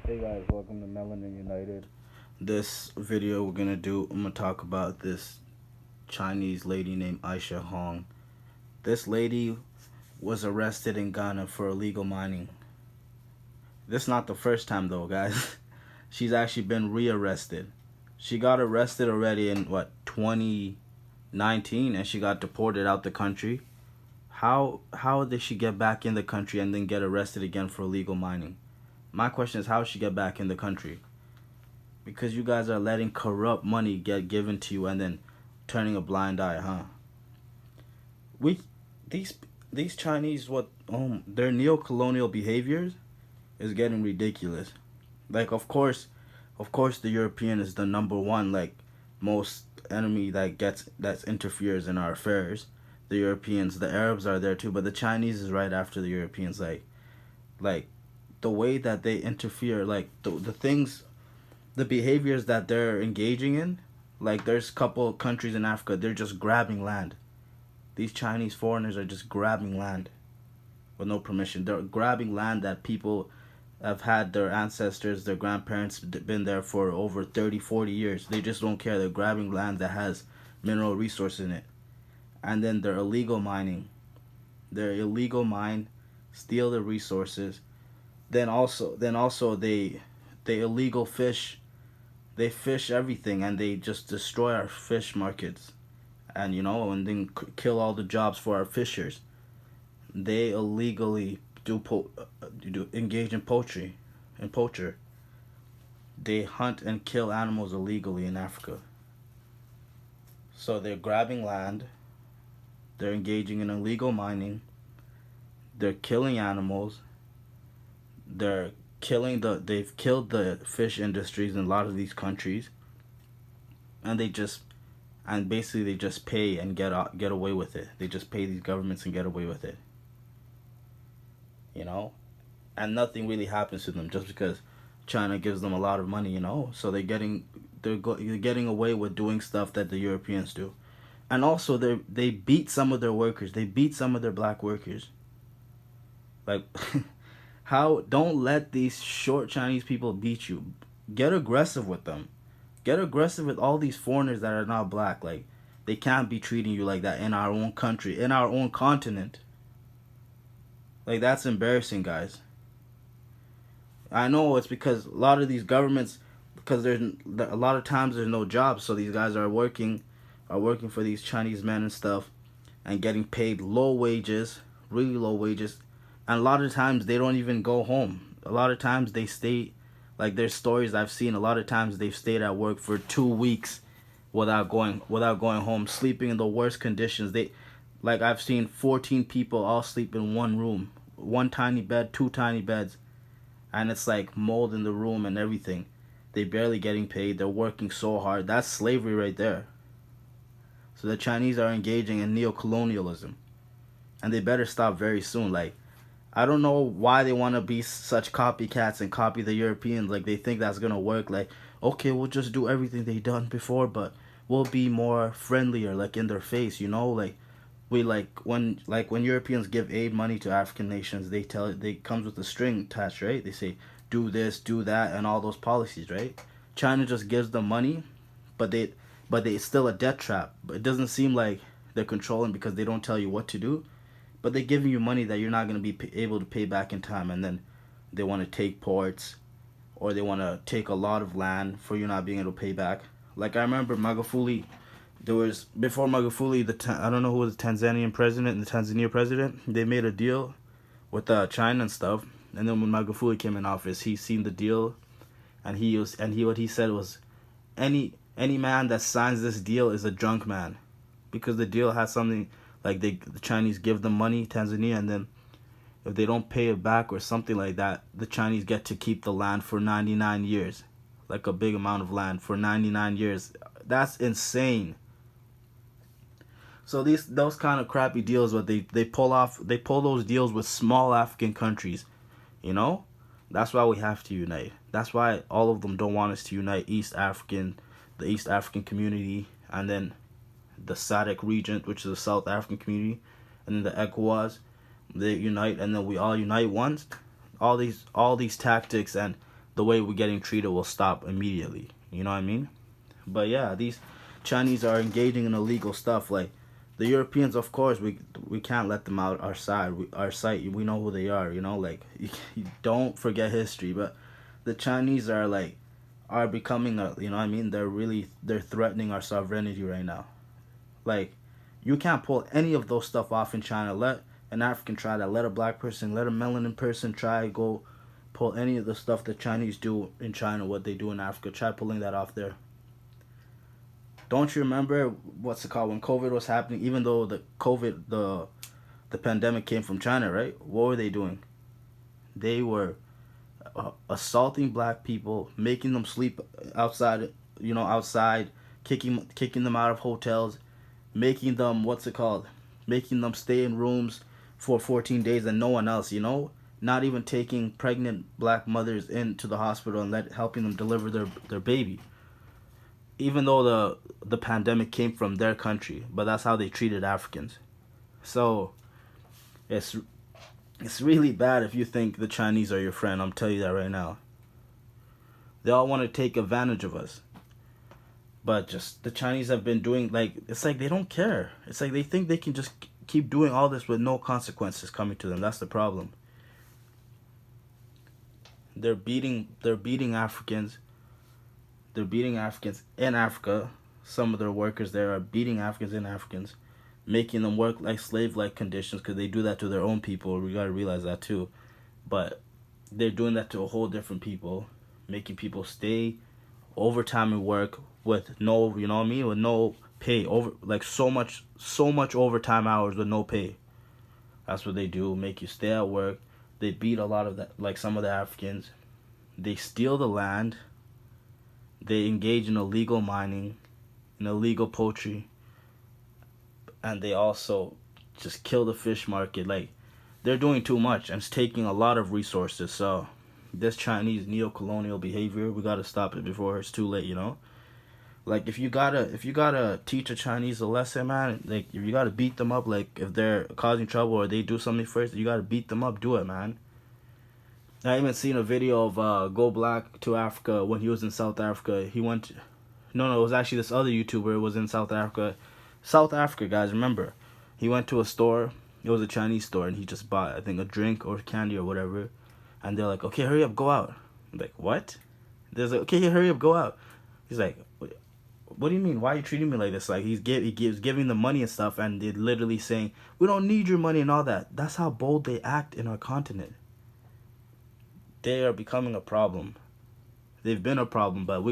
Hey guys, welcome to Melanin United. This video I'm gonna talk about this Chinese lady named Aisha Hong. This lady was arrested in Ghana for illegal mining. This is not the first time though, guys. She's actually been rearrested. She got arrested already in 2019 and she got deported out the country. How did she get back in the country and then get arrested again for illegal mining? My question is, how did she get back in the country? Because you guys are letting corrupt money get given to you and then turning a blind eye, huh? We these Chinese, their neo-colonial behaviors is getting ridiculous. Like of course the European is the number one, like, most enemy that interferes in our affairs. The Europeans, the Arabs are there too, but the Chinese is right after the Europeans. Like the way that they interfere, like the things, the behaviors that they're engaging in. Like, there's a couple of countries in Africa, they're just grabbing land. These Chinese foreigners are just grabbing land with no permission. They're grabbing land that people have had, their ancestors, their grandparents been there for over 30, 40 years. They just don't care. They're grabbing land that has mineral resources in it. And then they're illegal mining. They're illegal mine, steal the resources. Then also they illegal fish. They fish everything and they just destroy our fish markets, and then kill all the jobs for our fishers. They illegally do engage in poacher. They hunt and kill animals illegally in Africa. So they're grabbing land, they're engaging in illegal mining, they're killing animals, they've killed the fish industries in a lot of these countries, and basically they just pay and get away with it. They just pay these governments and get away with it. You know, and nothing really happens to them just because China gives them a lot of money. So they're getting away with doing stuff that the Europeans do, and also they beat some of their workers. They beat some of their black workers. Like, how? Don't let these short Chinese people beat you. Get aggressive with them. Get aggressive with all these foreigners that are not black. Like, they can't be treating you like that in our own country, in our own continent. Like, that's embarrassing, guys. I know it's because a lot of these governments, because there's a lot of times there's no jobs, so these guys are working for these Chinese men and stuff, and getting paid low wages, really low wages, and a lot of times they don't even go home. A lot of times they stay, like, there's stories I've seen. A lot of times they've stayed at work for 2 weeks without going home, sleeping in the worst conditions. Like, I've seen 14 people all sleep in one room, one tiny bed, two tiny beds, and it's like mold in the room and everything. They barely getting paid. They're working so hard. That's slavery right there. So the Chinese are engaging in neo-colonialism, and they better stop very soon. Like, I don't know why they want to be such copycats and copy the Europeans. Like, they think that's gonna work. Like, okay, we'll just do everything they done before, but we'll be more friendlier, like, in their face. Like, we when Europeans give aid money to African nations, they comes with a string attached, right? They say do this, do that, and all those policies, right? China just gives them money, but it's still a debt trap. But it doesn't seem like they're controlling because they don't tell you what to do. But they're giving you money that you're not going to be able to pay back in time, and then they want to take ports, or they want to take a lot of land for you not being able to pay back. Like, I remember Magufuli. There was, before Magufuli, I don't know who was the Tanzania president. They made a deal with China and stuff, and then when Magufuli came in office, he seen the deal, and what he said was, any man that signs this deal is a drunk man, because the deal has something. Like, the Chinese give them money, Tanzania, and then if they don't pay it back or something like that, the Chinese get to keep the land for 99 years. Like, a big amount of land for 99 years. That's insane. So those kind of crappy deals, what they pull those deals with small African countries, you know? That's why we have to unite. That's why all of them don't want us to unite. The East African community, and then the SADC region, which is the South African community, and then the ECOWAS, they unite, and then we all unite once. All these tactics and the way we're getting treated will stop immediately. You know what I mean? But yeah, these Chinese are engaging in illegal stuff. Like the Europeans, of course, we can't let them out our sight. We know who they are. You know, like you don't forget history. But the Chinese are becoming a, you know what I mean? They're threatening our sovereignty right now. Like you can't pull any of those stuff off in China. Let an African try that. Let a black person, let a melanin person try go pull any of the stuff the Chinese do in China, what they do in Africa. Try pulling that off there. Don't you remember what's it called when COVID was happening? Even though the pandemic came from China, right? What were they doing? They were assaulting black people, making them sleep outside, outside, kicking them out of hotels, making them making them stay in rooms for 14 days and no one else, not even taking pregnant black mothers into the hospital and helping them deliver their baby. Even though the pandemic came from their country, but that's how they treated Africans. So it's really bad if you think the Chinese are your friend. I'm telling you that right now. They all want to take advantage of us. But just the Chinese have been doing, it's like they don't care. It's like they think they can just keep doing all this with no consequences coming to them. That's the problem. They're beating Africans. They're beating Africans in Africa. Some of their workers there are beating Africans in Africans, making them work like slave-like conditions because they do that to their own people. We gotta realize that too. But they're doing that to a whole different people, making people stay overtime and work with no, you know what I mean, with no pay, so much overtime hours with no pay. That's what they do. Make you stay at work. They beat a lot of that, like some of the Africans. They steal the land. They engage in illegal mining, in illegal poultry, and they also just kill the fish market. Like, they're doing too much, and it's taking a lot of resources. So, this Chinese neo-colonial behavior, we gotta stop it before it's too late. Like if you gotta teach a Chinese a lesson, man. Like if you gotta beat them up, like if they're causing trouble or they do something first, you gotta beat them up. Do it, man. I even seen a video of Go Black to Africa when he was in South Africa. He went, no, it was actually this other YouTuber was in South Africa. South Africa, guys, remember, he went to a store. It was a Chinese store, and he just bought, I think, a drink or candy or whatever. And they're like, okay, hurry up, go out. I'm like, what? They're like, okay, hurry up, go out. He's like, what do you mean? Why are you treating me like this? Like he gives giving them money and stuff, and they're literally saying, we don't need your money and all that. That's how bold they act in our continent. They are becoming a problem. They've been a problem, but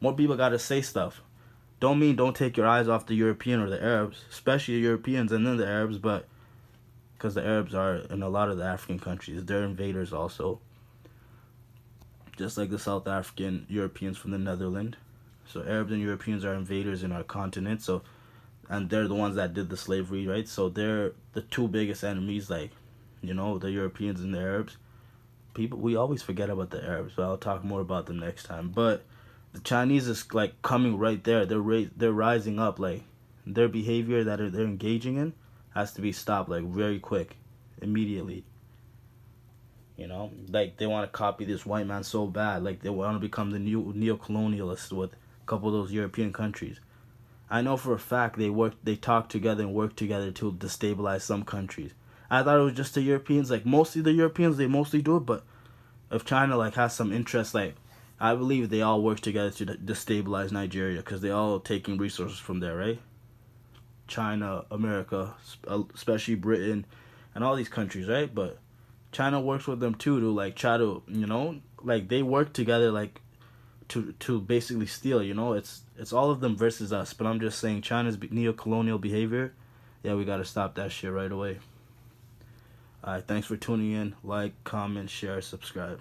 more people got to say stuff. Don't take your eyes off the European or the Arabs, especially the Europeans and then the Arabs, but because the Arabs are in a lot of the African countries. They're invaders also. Just like the South African Europeans from the Netherlands. So Arabs and Europeans are invaders in our continent. And they're the ones that did the slavery, right? So they're the two biggest enemies, the Europeans and the Arabs. We always forget about the Arabs, but I'll talk more about them next time. But the Chinese is coming right there. They're rising up. Like their behavior that they're engaging in has to be stopped very quick, immediately. They want to copy this white man so bad. Like they want to become the new neo-colonialists with a couple of those European countries. I know for a fact they talk together and work together to destabilize some countries. I thought it was just the Europeans. Mostly the Europeans, they mostly do it. But if China has some interest, I believe they all work together to destabilize Nigeria because they all taking resources from there, right? China, America, especially Britain, and all these countries, right? But China works with them too to try to they work together to basically steal. It's all of them versus us. But I'm just saying China's neo-colonial behavior. Yeah, we gotta stop that shit right away. Alright, thanks for tuning in. Like, comment, share, subscribe.